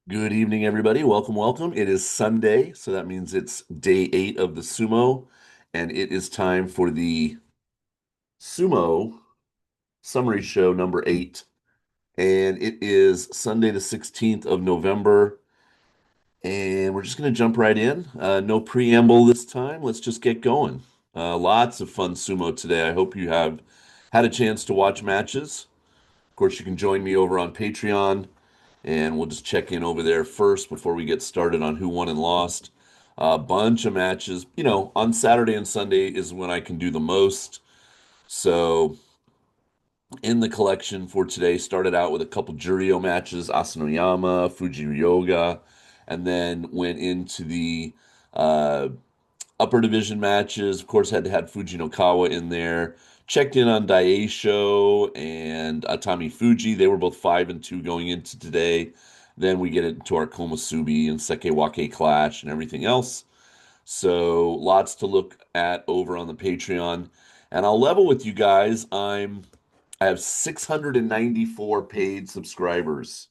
Good evening, everybody. Welcome, welcome. It is Sunday, so that means it's day 8 of the sumo, and it is time for the sumo summary show number 8. And it is Sunday, the 16th of November, and we're just going to jump right in. No preamble this time. Let's just get going. Lots of fun sumo today. I hope you have had a chance to watch matches. Of course, you can join me over on Patreon. And we'll just check in over there first before we get started on who won and lost. A bunch of matches. On Saturday and Sunday is when I can do the most. So in the collection for today, started out with a couple Juryo matches, Asanoyama, Fuji Ryoga, and then went into the uh, upper division matches. Of course, had Fujinokawa in there. Checked in on Daisho and Atami Fuji. They were both 5-2 going into today. Then we get into our Komusubi and Sekewake clash and everything else. So lots to look at over on the Patreon. And I'll level with you guys. I have 694 paid subscribers.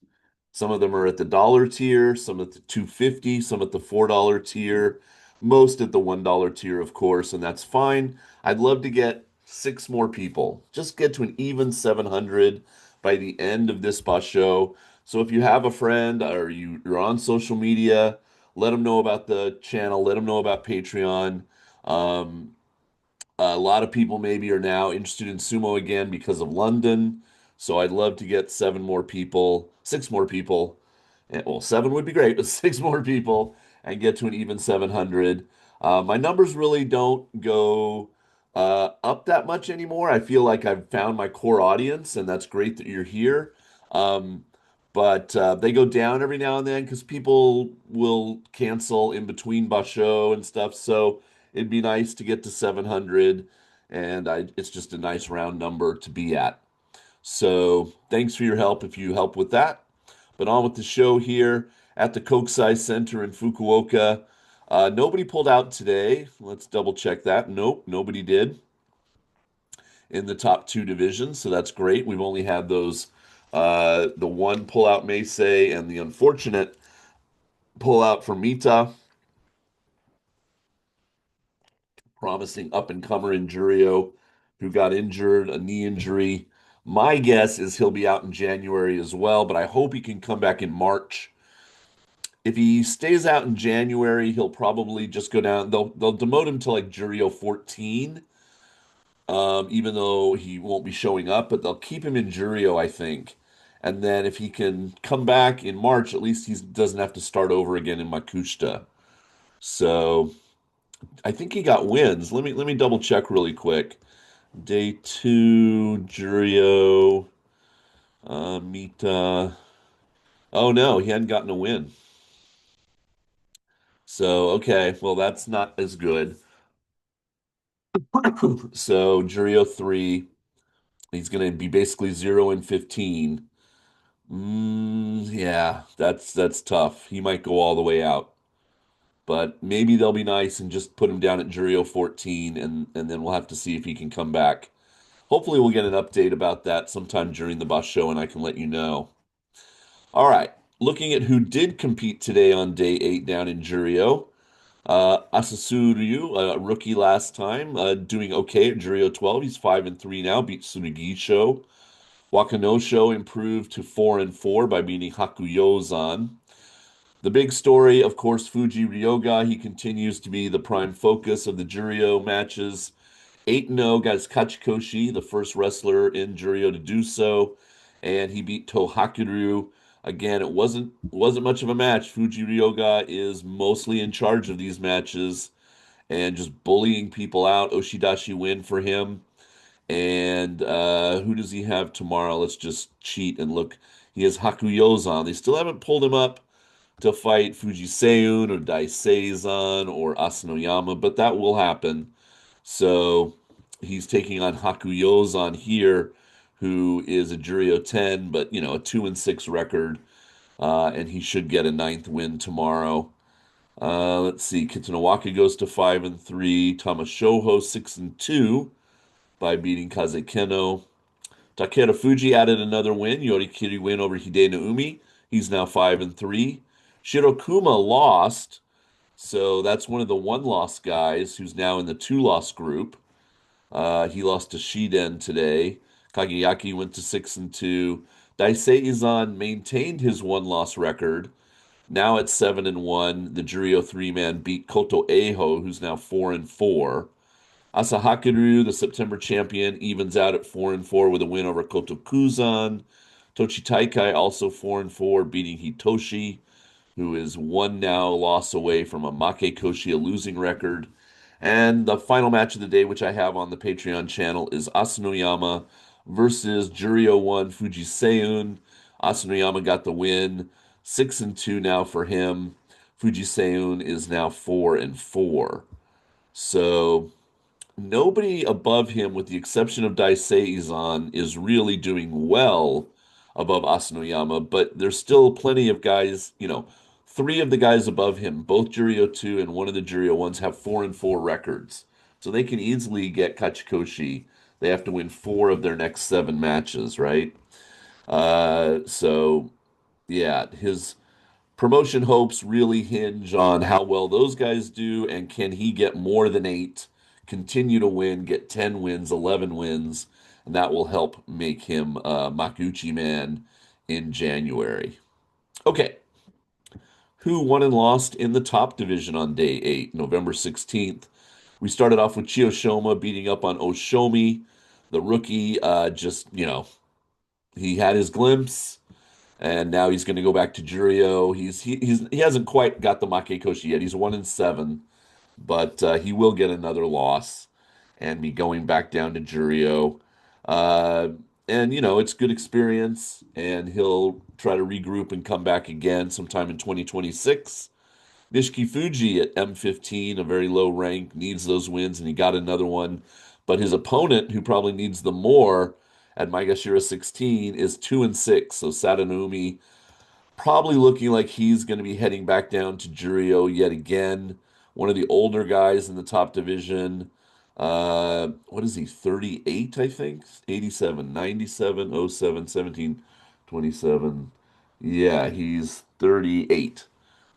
Some of them are at the dollar tier, some at the 250, some at the $4 tier, most at the $1 tier, of course, and that's fine. I'd love to get six more people. Just get to an even 700 by the end of this basho. So if you have a friend or you're on social media, let them know about the channel, let them know about Patreon. Um, a lot of people maybe are now interested in sumo again because of London. So I'd love to get seven more people, six more people. Well, seven would be great, but six more people and get to an even 700. My numbers really don't go up that much anymore. I feel like I've found my core audience, and that's great that you're here. Um, but they go down every now and then because people will cancel in between basho and stuff. So it'd be nice to get to 700, and it's just a nice round number to be at. So thanks for your help if you help with that. But on with the show here at the Kokusai Center in Fukuoka. Nobody pulled out today. Let's double check that. Nope, nobody did in the top two divisions, so that's great. We've only had those the one pullout Meisei and the unfortunate pullout for Mita, promising up and comer in Juryo, who got injured, a knee injury. My guess is he'll be out in January as well, but I hope he can come back in March. If he stays out in January, he'll probably just go down. They'll demote him to like Juryo 14, even though he won't be showing up, but they'll keep him in Juryo, I think. And then if he can come back in March, at least he doesn't have to start over again in Makushita. So I think he got wins. Let me double check really quick. Day two, Juryo, Mita. Oh no, he hadn't gotten a win. So okay, well that's not as good. So Juryo 3, he's going to be basically 0-15. Yeah, that's tough. He might go all the way out, but maybe they'll be nice and just put him down at Juryo 14, and then we'll have to see if he can come back. Hopefully, we'll get an update about that sometime during the bus show, and I can let you know. All right, looking at who did compete today on day 8 down in Juryo. Asasuryu, a rookie last time, doing okay at Juryo 12. He's 5-3 now, beat Tsunegisho. Wakanosho improved to 4-4 by beating Hakuyozan. The big story, of course, Fuji Ryoga. He continues to be the prime focus of the Juryo matches. 8-0, got his Kachikoshi, the first wrestler in Juryo to do so, and he beat Tohakuru. Again, it wasn't much of a match. Fuji Ryoga is mostly in charge of these matches and just bullying people out. Oshidashi win for him. And who does he have tomorrow? Let's just cheat and look. He has Hakuyozan. They still haven't pulled him up to fight Fujiseun or Daiseizan or Asanoyama, but that will happen. So he's taking on Hakuyozan here, who is a Juryo 10, but a 2-6 record, and he should get a ninth win tomorrow. Let's see. Kitanowaka goes to 5-3. Tamashoho 6-2 by beating Kazekeno. Takeda Fuji added another win. Yorikiri win over Hide Naomi. He's now 5-3. Shirokuma lost, so that's one of the one-loss guys who's now in the two-loss group. He lost to Shiden today. Kageyaki went to 6-2. Daisei Izan maintained his one-loss record. Now at 7-1, the Juryo three-man beat Koto Eho, who's now 4-4. Asahakaru, the September champion, evens out at 4-4 with a win over Koto Kuzan. Tochi Taikai also 4-4, beating Hitoshi, who is one now loss away from a Make Koshi, a losing record. And the final match of the day, which I have on the Patreon channel, is Asanoyama versus Juryo 1 Fujiseun. Asanoyama got the win, 6-2 now for him. Fujiseun is now 4-4. So nobody above him, with the exception of Daisei Izan, is really doing well above Asanoyama, but there's still plenty of guys, three of the guys above him, both Juryo 2 and one of the Juryo 1s, have 4-4 records. So they can easily get Kachikoshi. They have to win four of their next seven matches, right? So yeah, his promotion hopes really hinge on how well those guys do, and can he get more than eight, continue to win, get 10 wins, 11 wins, and that will help make him Makuuchi man in January. Okay, who won and lost in the top division on day 8, November 16th? We started off with Chiyoshima beating up on Oshomi. The rookie he had his glimpse, and now he's going to go back to Juryo. He hasn't quite got the Makekoshi yet. He's 1-7, but he will get another loss and be going back down to Juryo. Uh, and it's good experience, and he'll try to regroup and come back again sometime in 2026. Nishiki Fuji at M15, a very low rank, needs those wins, and he got another one. But his opponent, who probably needs them more at Maegashira 16, is 2-6. So Sadanumi probably looking like he's going to be heading back down to Juryo yet again. One of the older guys in the top division. What is he? 38, I think. 87, 97, 07, 17, 27. Yeah, he's 38.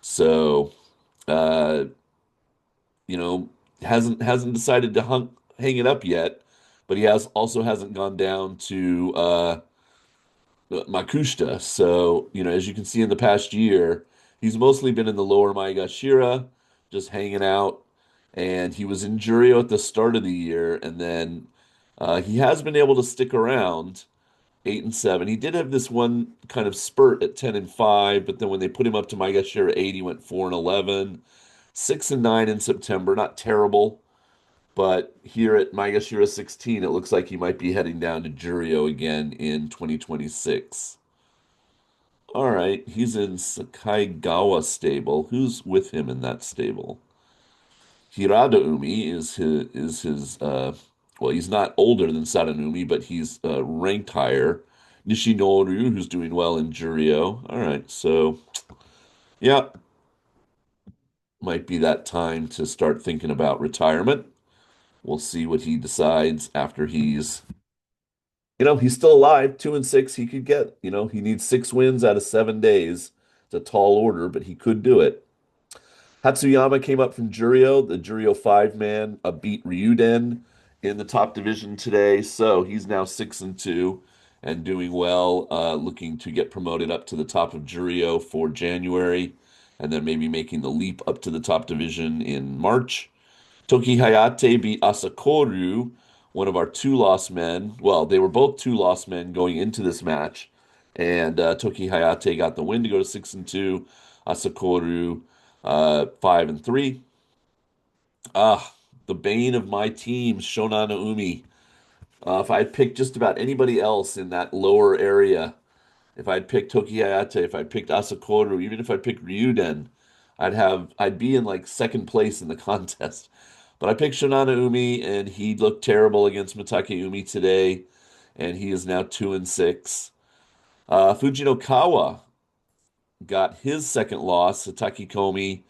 So, uh, you know, hasn't decided to hang it up yet, but he hasn't gone down to Makushita. So, as you can see in the past year, he's mostly been in the lower Maegashira, just hanging out. And he was in Juryo at the start of the year, and then he has been able to stick around 8-7. He did have this one kind of spurt at 10-5, but then when they put him up to Maegashira 8, he went 4-11, 6-9 in September. Not terrible, but here at Maegashira 16, it looks like he might be heading down to Juryo again in 2026. All right, he's in Sakaigawa stable. Who's with him in that stable? Hiradaumi is his well, he's not older than Sadanumi, but he's ranked higher. Nishinoru, who's doing well in Juryo. All right, so yeah, might be that time to start thinking about retirement. We'll see what he decides after he's still alive, 2-6. He could get, he needs 6 wins out of 7 days. It's a tall order, but he could do it. Hatsuyama came up from Juryo, the Juryo five-man, beat Ryuden in the top division today. So he's now 6-2 and doing well, looking to get promoted up to the top of Juryo for January, and then maybe making the leap up to the top division in March. Toki Hayate beat Asakoru, one of our two-loss men. Well, they were both two-loss men going into this match, and Toki Hayate got the win to go to 6-2. Asakoru 5-3. The bane of my team, Shonan Umi. If I'd picked just about anybody else in that lower area, if I'd picked Toki Hayate, if I'd picked Asakoru, even if I picked Ryuden, I'd be in like second place in the contest. But I picked Shonana Umi, and he looked terrible against Mitake Umi today, and he is now 2-6. Fujinokawa got his second loss. Sataki Komi,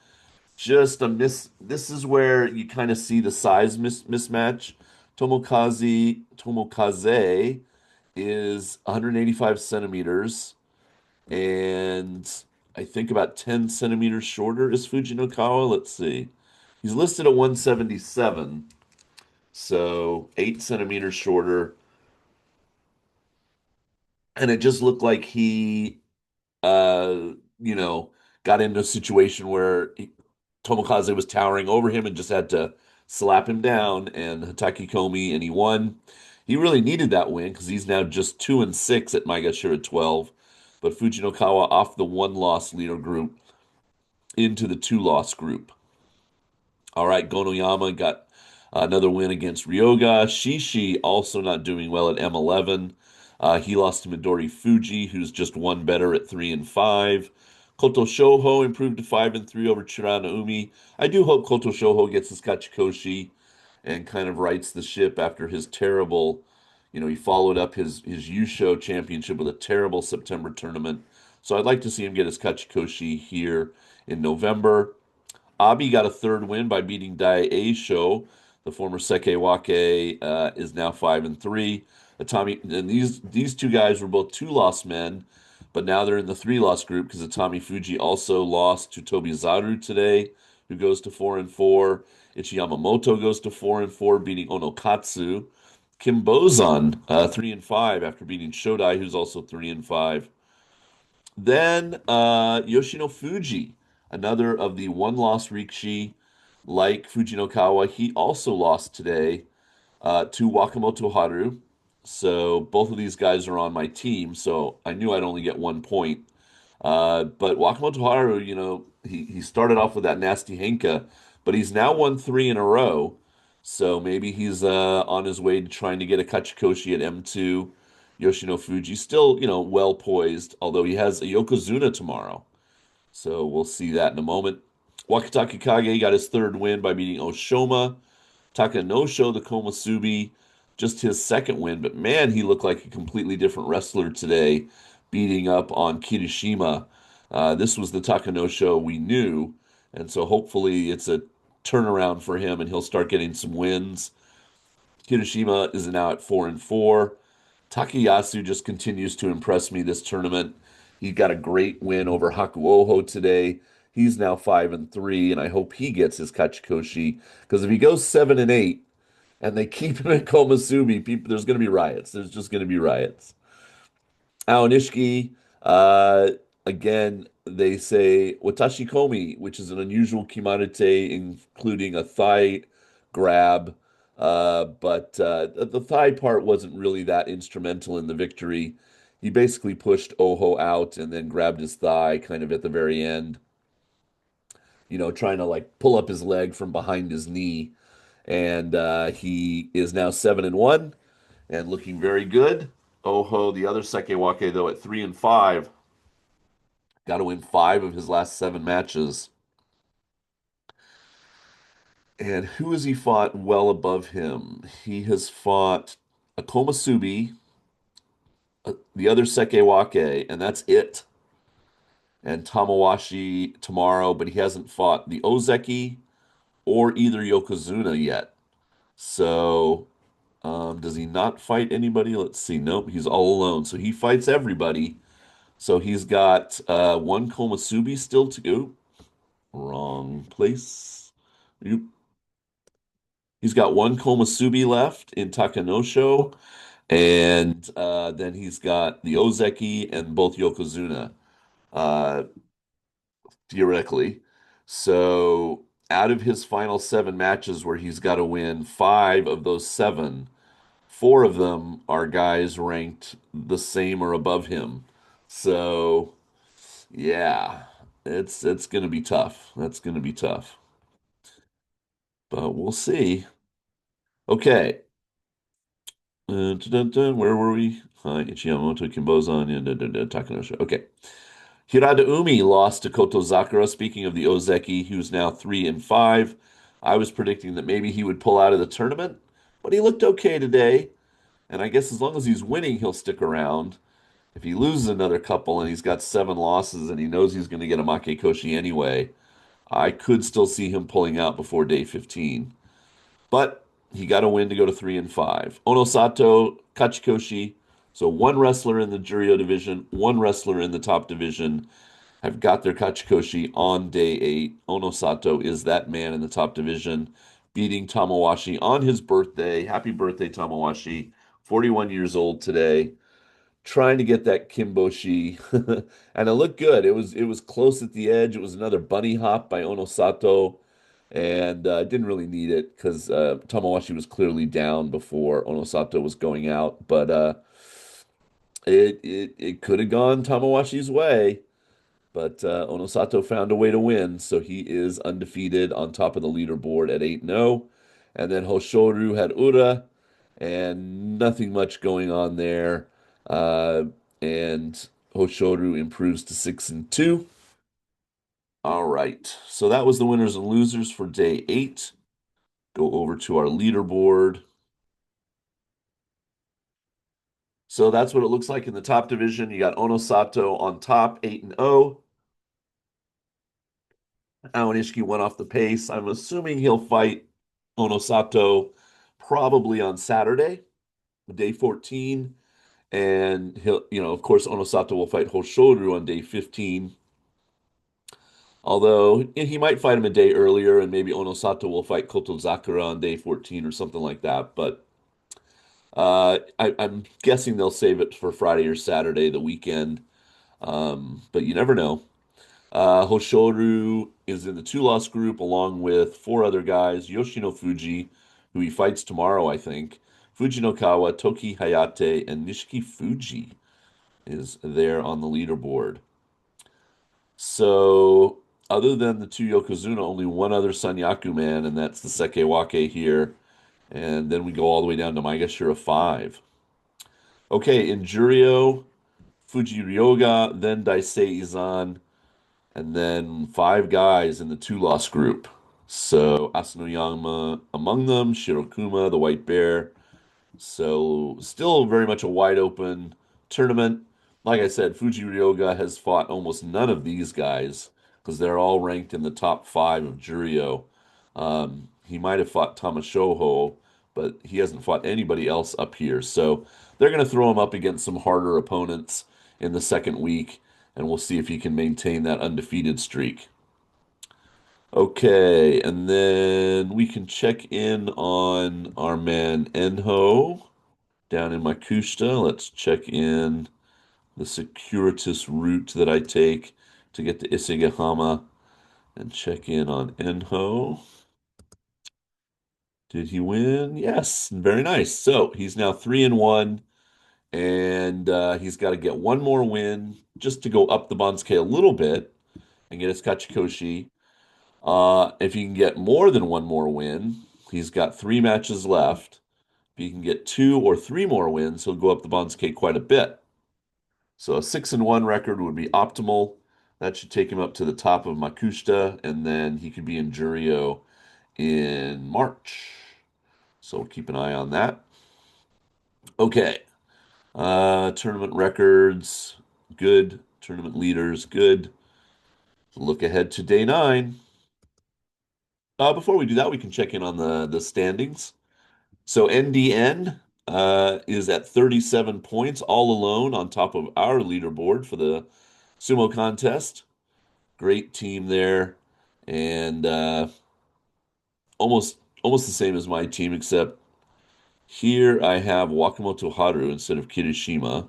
just a miss. This is where you kind of see the size mismatch. Tomokaze is 185 centimeters, And I think about 10 centimeters shorter is Fujinokawa. Let's see. He's listed at 177, so 8 centimeters shorter. And it just looked like he, uh, you know, got into a situation where Tomokaze was towering over him and just had to slap him down and Hataki Komi, and he won. He really needed that win because he's now just 2-6 at Maegashira 12. But Fujinokawa off the one-loss leader group into the two-loss group. All right, Gonoyama got another win against Ryoga. Shishi also not doing well at M11. He lost to Midori Fuji, who's just one better at 3-5. Koto Shoho improved to 5-3 over Chiranaumi. I do hope Koto Shoho gets his Kachikoshi and kind of rights the ship after his terrible, he followed up his Yusho championship with a terrible September tournament. So I'd like to see him get his Kachikoshi here in November. Abi got a third win by beating Dai Eisho. The former Sekewake is now 5-3. Atami and these two guys were both two-loss men, but now they're in the three-loss group because Atami Fuji also lost to Tobizaru today, who goes to 4-4. Ichi Yamamoto goes to 4-4, beating Onokatsu. Kim Bozan 3-5 after beating Shodai, who's also 3-5. Then Yoshino Fuji, another of the one-loss Rikishi, like Fujinokawa, he also lost today to Wakamoto Haru. So both of these guys are on my team, so I knew I'd only get 1 point. But Wakamoto Haru, he started off with that nasty Henka, but he's now won three in a row. So maybe he's on his way to trying to get a Kachikoshi at M2. Yoshino Fuji still, well poised, although he has a Yokozuna tomorrow. So we'll see that in a moment. Wakataka Kage got his third win by beating Oshoma. Takanosho, the Komusubi, just his second win, but man, he looked like a completely different wrestler today, beating up on Kirishima. This was the Takanosho we knew, and so hopefully it's a turnaround for him and he'll start getting some wins. Kirishima is now at 4-4. Takayasu just continues to impress me this tournament. He got a great win over Hakuoho today. He's now 5-3, and I hope he gets his Kachikoshi because if he goes 7-8 and they keep him in Komusubi, there's going to be riots. There's just going to be riots. Aonishiki, uh, again, they say Watashi Komi, which is an unusual kimarite, including a thigh grab. But the thigh part wasn't really that instrumental in the victory. He basically pushed Oho out and then grabbed his thigh kind of at the very end, trying to like pull up his leg from behind his knee. And he is now 7-1 and looking very good. Oho, the other Sekewake, though, at 3-5, got to win 5 of his last 7 matches. And who has he fought well above him? He has fought a Komusubi, the other Sekewake, and that's it. And Tamawashi tomorrow, but he hasn't fought the Ozeki or either Yokozuna yet. So, does he not fight anybody? Let's see. Nope, he's all alone. So he fights everybody. So he's got one Komusubi still to go. Wrong place. Oop. He's got one Komusubi left in Takanosho, and then he's got the Ozeki and both Yokozuna, uh, theoretically. So out of his final 7 matches, where he's got to win 5 of those 7, 4 of them are guys ranked the same or above him. So yeah, it's going to be tough. That's going to be tough, but we'll see. Okay. Where were we? Hi, Ichiyamoto, Kimbozan, and Takanosha. Okay. Hirada Umi lost to Koto Zakura. Speaking of the Ozeki, who's now 3-5. I was predicting that maybe he would pull out of the tournament, but he looked okay today. And I guess as long as he's winning, he'll stick around. If he loses another couple and he's got 7 losses and he knows he's going to get a Makekoshi anyway, I could still see him pulling out before day 15. But he got a win to go to 3-5. Onosato, Kachikoshi, So one wrestler in the Juryo division, one wrestler in the top division have got their Kachikoshi on day 8. Onosato is that man in the top division, beating Tamawashi on his birthday. Happy birthday, Tamawashi. 41 years old today. Trying to get that Kimboshi, and it looked good. It was close at the edge. It was another bunny hop by Onosato, and didn't really need it because Tamawashi was clearly down before Onosato was going out. But it could have gone Tamawashi's way. But Onosato found a way to win, so he is undefeated on top of the leaderboard at 8-0. And then Hoshoru had Ura, and nothing much going on there. Uh, and Hoshoru improves to 6-2. All right, so that was the winners and losers for day 8. Go over to our leaderboard. So that's what it looks like in the top division. You got Onosato on top, 8-0. Aonishiki went off the pace. I'm assuming he'll fight Onosato probably on Saturday, day 14. And of course, Onosato will fight Hoshoru on day 15. Although he might fight him a day earlier, and maybe Onosato will fight Kotozakura on day 14 or something like that. But I'm guessing they'll save it for Friday or Saturday, the weekend. But you never know. Hoshoru is in the two-loss group along with four other guys: Yoshino Fuji, who he fights tomorrow, I think. Fujinokawa, Toki Hayate, and Nishiki Fuji is there on the leaderboard. So, other than the two Yokozuna, only one other Sanyaku man, and that's the Sekewake here. And then we go all the way down to Maegashira 5. Okay, in Juryo, Fuji Ryoga, then Daisei Izan, and then five guys in the two-loss group. So Asanoyama among them, Shirokuma, the White Bear. So still very much a wide open tournament. Like I said, Fuji Ryoga has fought almost none of these guys because they're all ranked in the top 5 of Juryo. He might have fought Tamashoho, but he hasn't fought anybody else up here. So they're going to throw him up against some harder opponents in the second week, and we'll see if he can maintain that undefeated streak. Okay, and then we can check in on our man Enho down in Makushita. Let's check in the circuitous route that I take to get to Isegahama and check in on Enho. Did he win? Yes, very nice. So he's now 3-1, and he's got to get one more win just to go up the Bansuke a little bit and get his Kachikoshi. If he can get more than one more win, he's got 3 matches left. If he can get 2 or 3 more wins, he'll go up the Bansuke quite a bit. So a 6-1 record would be optimal. That should take him up to the top of Makushita, and then he could be in Juryo in March. So we'll keep an eye on that. Okay. Tournament records, good. Tournament leaders, good. Look ahead to day 9. Before we do that, we can check in on the standings. So NDN is at 37 points, all alone on top of our leaderboard for the sumo contest. Great team there, and almost the same as my team, except here I have Wakamoto Haru instead of Kirishima,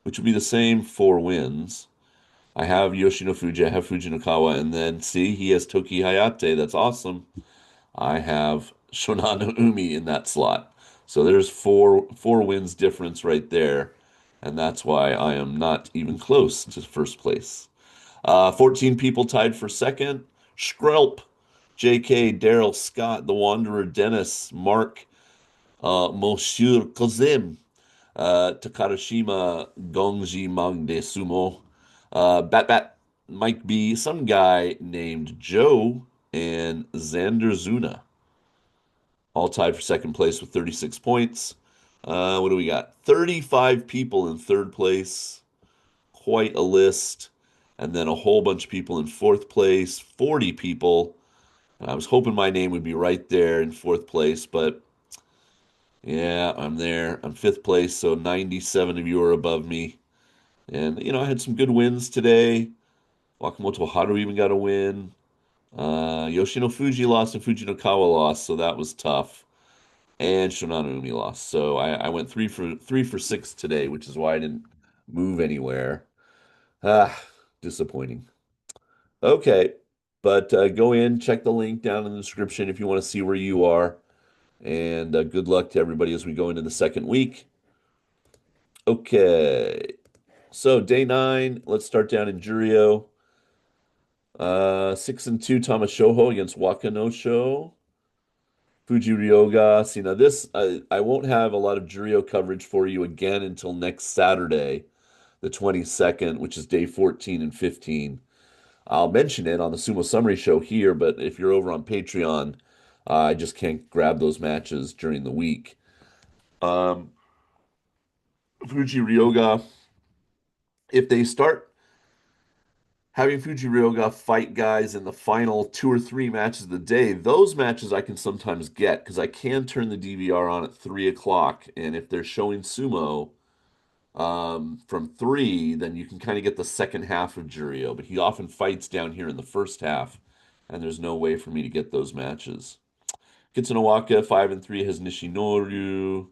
which would be the same 4 wins. I have Yoshino Fuji, I have Fujinokawa, and then see, he has Toki Hayate. That's awesome. I have Shonano Umi in that slot. So there's four wins difference right there, and that's why I am not even close to first place. 14 people tied for second. Skrelp, JK, Daryl, Scott, The Wanderer, Dennis, Mark, Monsieur Kozim, Takarashima, Gongji Mangde Sumo, Bat Bat, Mike B, some guy named Joe, and Xander Zuna. All tied for second place with 36 points. What do we got? 35 people in third place. Quite a list. And then a whole bunch of people in fourth place. 40 people. And I was hoping my name would be right there in fourth place, but Yeah, I'm there. I'm fifth place, so 97 of you are above me. And I had some good wins today. Wakamoto Haru even got a win. Yoshino Fuji lost and Fujinokawa lost, so that was tough. And Shonana Umi lost. So I went three for six today, which is why I didn't move anywhere. Ah, disappointing. Okay, but go in, check the link down in the description if you want to see where you are. And good luck to everybody as we go into the second week. Okay, so day nine, let's start down in Juryo. 6-2 Tamashoho against Wakanosho. Fuji Ryoga. See, now this, I won't have a lot of Juryo coverage for you again until next Saturday, the 22nd, which is day 14 and 15. I'll mention it on the Sumo Summary Show here, but if you're over on Patreon, I just can't grab those matches during the week. Um, Fuji Ryoga, if they start having Fuji Ryoga fight guys in the final two or three matches of the day, those matches I can sometimes get because I can turn the DVR on at 3 o'clock. And if they're showing sumo from three, then you can kind of get the second half of Juryo. But he often fights down here in the first half, and there's no way for me to get those matches. Kitsunawaka, 5-3, has Nishinoru.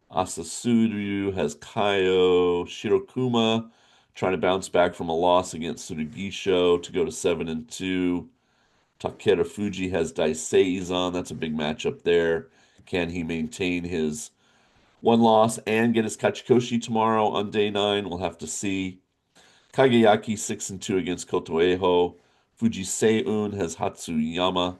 Asasuru has Kaio. Shirokuma trying to bounce back from a loss against Tsurugisho to go to 7-2. Takeda Fuji has Daisei-zan. That's a big matchup there. Can he maintain his one loss and get his Kachikoshi tomorrow on day nine? We'll have to see. Kageyaki 6-2 against Kotoeho. Fuji Seiyun has Hatsuyama,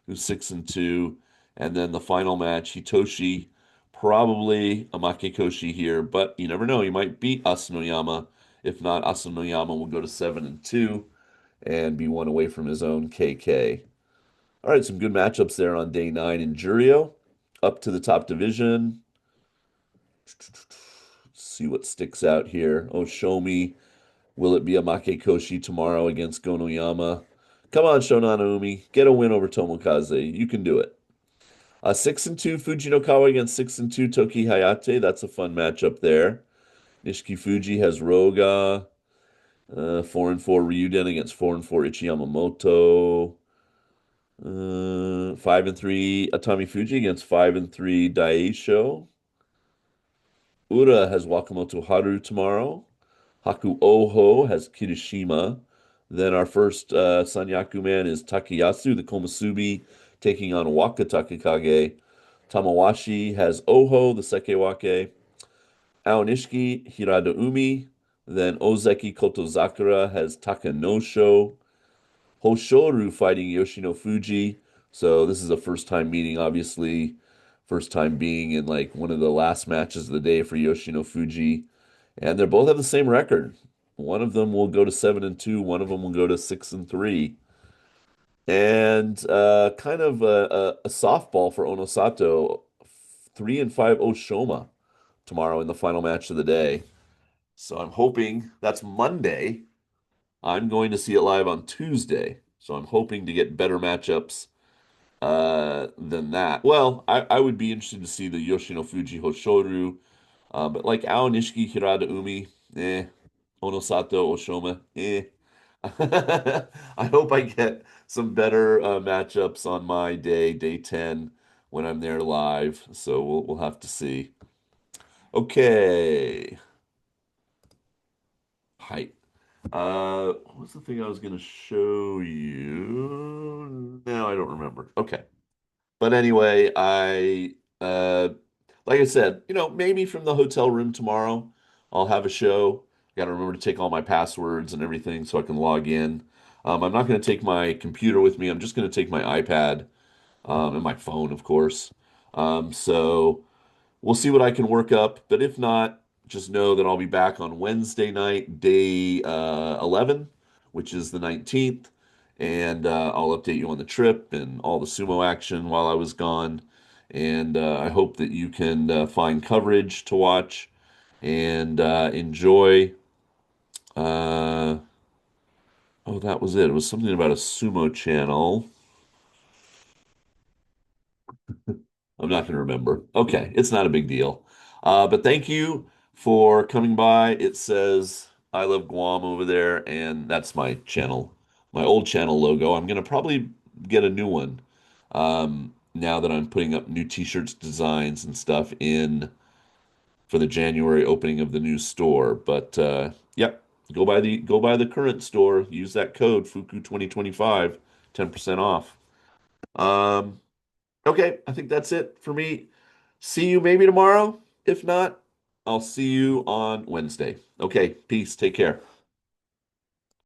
who's 6-2. And then the final match, Hitoshi, probably a Makekoshi here, but you never know. He might beat Asanoyama. If not, Asanoyama will go to 7-2 and be one away from his own KK. All right, some good matchups there on day nine in Juryo. Up to the top division. Let's see what sticks out here. Oh, show me. Will it be a Makekoshi tomorrow against Gonoyama? Come on, Shonanaumi. Get a win over Tomokaze. You can do it. 6-2 Fujinokawa against 6-2 Toki Hayate. That's a fun matchup there. Nishiki Fuji has Roga. 4-4 Ryuden against 4-4 Ichiyamamoto. 5-3 Atami Fuji against 5-3 Daisho. Ura has Wakamoto Haru tomorrow. Haku Oho has Kirishima. Then our first Sanyaku man is Takayasu, the Komusubi, taking on Waka Takakage. Tamawashi has Oho, the Sekewake. Aonishiki, Hirada Umi. Then Ozeki Kotozakura has Takanosho. Hoshoru fighting Yoshino Fuji. So this is a first time meeting, obviously. First time being in like one of the last matches of the day for Yoshino Fuji. And they both have the same record. One of them will go to 7-2, one of them will go to 6-3. And kind of a softball for Onosato, 3-5 Oshoma tomorrow in the final match of the day. So I'm hoping that's Monday. I'm going to see it live on Tuesday. So I'm hoping to get better matchups than that. Well, I would be interested to see the Yoshino Fuji Hoshoru, but like Ao Nishiki Hirada Umi, Onosato Oshoma, I hope I get some better matchups on my day, day 10, when I'm there live. So we'll have to see. Okay. Height. What was the thing I was going to show you? No, I don't remember. Okay. But anyway, like I said, maybe from the hotel room tomorrow, I'll have a show. Got to remember to take all my passwords and everything so I can log in. I'm not going to take my computer with me. I'm just going to take my iPad, and my phone, of course. So we'll see what I can work up. But if not, just know that I'll be back on Wednesday night, day 11, which is the 19th. And I'll update you on the trip and all the sumo action while I was gone. And I hope that you can find coverage to watch and enjoy. Uh, oh, that was it. It was something about a sumo channel. I'm not going to remember. Okay, it's not a big deal. But thank you for coming by. It says I love Guam over there, and that's my channel, my old channel logo. I'm going to probably get a new one now that I'm putting up new t-shirts, designs, and stuff in for the January opening of the new store. But yep, go by the current store. Use that code Fuku 2025, 10% off. Um, okay, I think that's it for me. See you maybe tomorrow. If not, I'll see you on Wednesday. Okay, peace. Take care.